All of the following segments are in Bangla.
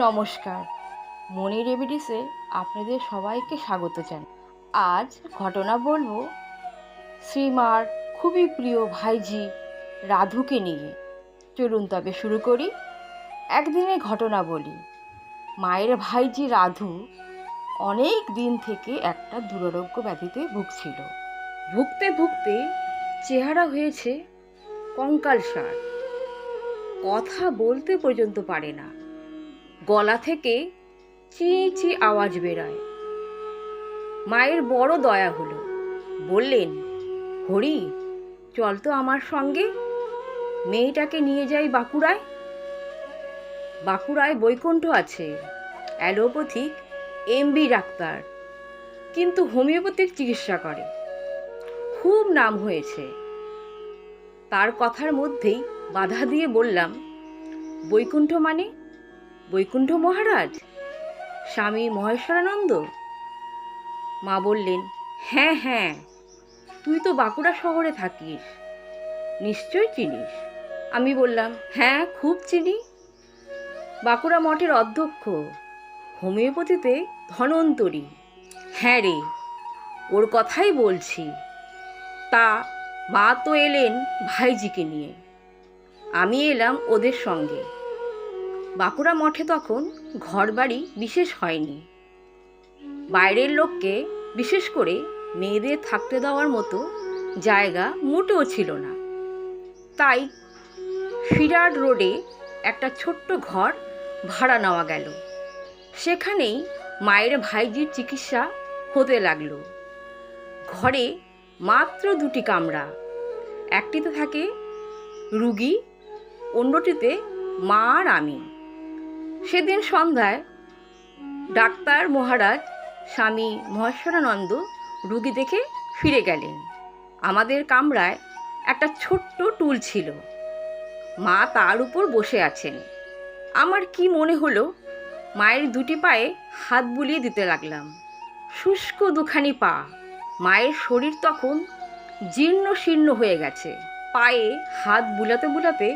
নমস্কার, মনি রেমিডিসে আপনাদের সবাইকে স্বাগত জানাই। আজ ঘটনা বলবো শ্রীমার খুবই প্রিয় ভাইঝি রাধুকে নিয়ে। চলুন তবে শুরু করি। একদিনের ঘটনা বলি। মায়ের ভাইঝি রাধু অনেক দিন থেকে একটা দুরারোগ্য ব্যাধিতে ভুগছিল। ভুগতে ভুগতে চেহারা হয়েছে কঙ্কালসার, কথা বলতে পর্যন্ত পারে না, গলা থেকে চি চি আওয়াজ বেরোয়। মায়ের বড় দয়া হলো, বললেন, হরি চল তো আমার সঙ্গে, মেয়েটাকে নিয়ে যাই বাঁকুড়ায়। বাঁকুড়ায় বৈকুণ্ঠ আছে, অ্যালোপ্যাথিক এমবি ডাক্তার, কিন্তু হোমিওপ্যাথিক চিকিৎসা করে, খুব নাম হয়েছে। তার কথার মধ্যেই বাধা দিয়ে বললাম, বৈকুণ্ঠ মানে? বৈকুণ্ঠ মহারাজ, স্বামী মহেশ্বরানন্দ? মা বললেন, হ্যাঁ হ্যাঁ, তুই তো বাঁকুড়া শহরে থাকিস, নিশ্চয় চিনিস। আমি বললাম, হ্যাঁ খুব চিনি, বাঁকুড়া মঠের অধ্যক্ষ, হোমিওপ্যাথিতে ধন্বন্তরী। হ্যাঁ রে, ওর কথাই বলছি। তা মা তো এলেন ভাইজিকে নিয়ে, আমি এলাম ওদের সঙ্গে। বাঁকুড়া মঠে তখন ঘরবাড়ি বিশেষ হয়নি, বাইরের লোককে, বিশেষ করে মেয়েদের থাকতে দেওয়ার মতো জায়গা মোটেও ছিল না। তাই ফিরাড রোডে একটা ছোট্ট ঘর ভাড়া নেওয়া গেল। সেখানেই মায়ের ভাইজির চিকিৎসা হতে লাগলো। ঘরে মাত্র 2টি কামরা, একটিতে থাকে রুগী, অন্যটিতে মা আর আমি। সেদিন সন্ধ্যায় ডাক্তার মহারাজ স্বামী মহেশ্বরানন্দ রুগী দেখে ফিরে গেলেন। আমাদের কামরায় একটা ছোট্ট টুল ছিল, মা তার উপর বসে আছেন। আমার কি মনে হলো, মায়ের 2টি পায়ে হাত বুলিয়ে দিতে লাগলাম। শুষ্ক 2খানি পা, মায়ের শরীর তখন জীর্ণ শীর্ণ হয়ে গেছে। পায়ে হাত বুলাতে বুলাতে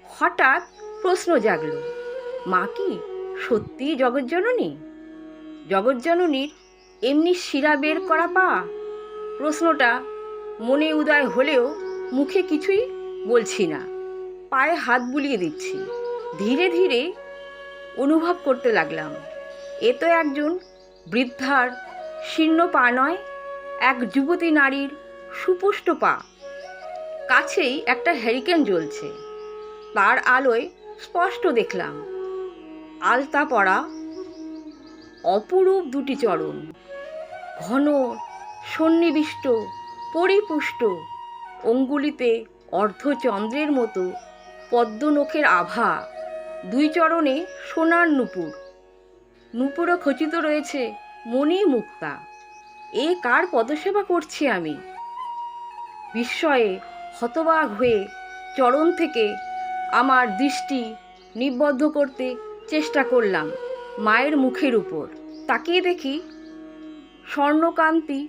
হঠাৎ প্রশ্ন জাগলো, মা কি সত্যিই জগজ্জননী? জগজ্জননীর এমনি শিরা বের করা পা? প্রশ্নটা মনে উদয় হলেও মুখে কিছুই বলছি না, পায়ে হাত বুলিয়ে দিচ্ছি। ধীরে ধীরে অনুভব করতে লাগলাম, এ তো একজন বৃদ্ধার শীর্ণ পা নয়, এক যুবতী নারীর সুপুষ্ট পা। কাছেই একটা হ্যারিকেন জ্বলছে, তার আলোয় স্পষ্ট দেখলাম আলতা পরা অপরূপ 2টি চরণ, ঘন সন্নিবিষ্ট পরিপুষ্ট, অঙ্গুলিতে অর্ধচন্দ্রের মতো পদ্মনখের আভা, 2 চরণে সোনার নূপুর, নূপুরও খচিত রয়েছে মণি মুক্তা। এ কার পদসেবা করছি আমি? বিস্ময়ে হতবাক হয়ে চরণ থেকে আমার দৃষ্টি নিবদ্ধ করতে চেষ্টা করলাম মায়ের মুখের উপর। তাকিয়ে দেখি স্বর্ণকান্তি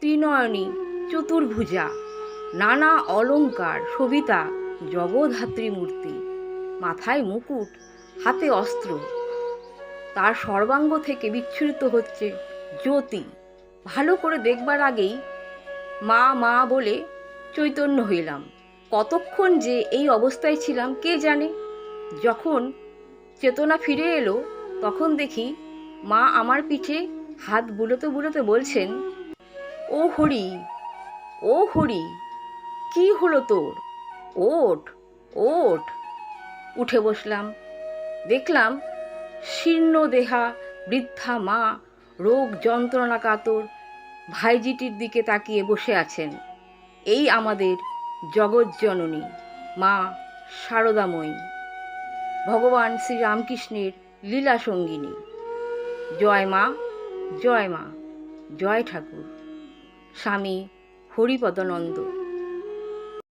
ত্রিনয়নী চতুর্ভুজা, নানা অলঙ্কার শোভিতা জগদ্ধাত্রী মূর্তি, মাথায় মুকুট, হাতে অস্ত্র। তার সর্বাঙ্গ থেকে বিচ্ছুরিত হচ্ছে জ্যোতি। ভালো করে দেখবার আগেই মা মা বলে চৈতন্য হইলাম। কতক্ষণ যে এই অবস্থায় ছিলাম কে জানে। যখন চেতনা ফিরে এলো, তখন দেখি মা আমার পিঠে হাত বুলোতে বুলোতে বলছেন, ও হরি, ও হরি, কি হলো তোর? ওঠ, ওঠ। উঠে বসলাম। দেখলাম শীর্ণ দেহা বৃদ্ধা মা রোগ যন্ত্রণা কাতর ভাইজিটির দিকে তাকিয়ে বসে আছেন। এই আমাদের জগজ্জননী মা শারদাময়ী, ভগবান শ্রীরামকৃষ্ণের লীলা সঙ্গিনী। জয় মা, জয় মা, জয় ঠাকুর। স্বামী হরিপদানন্দ।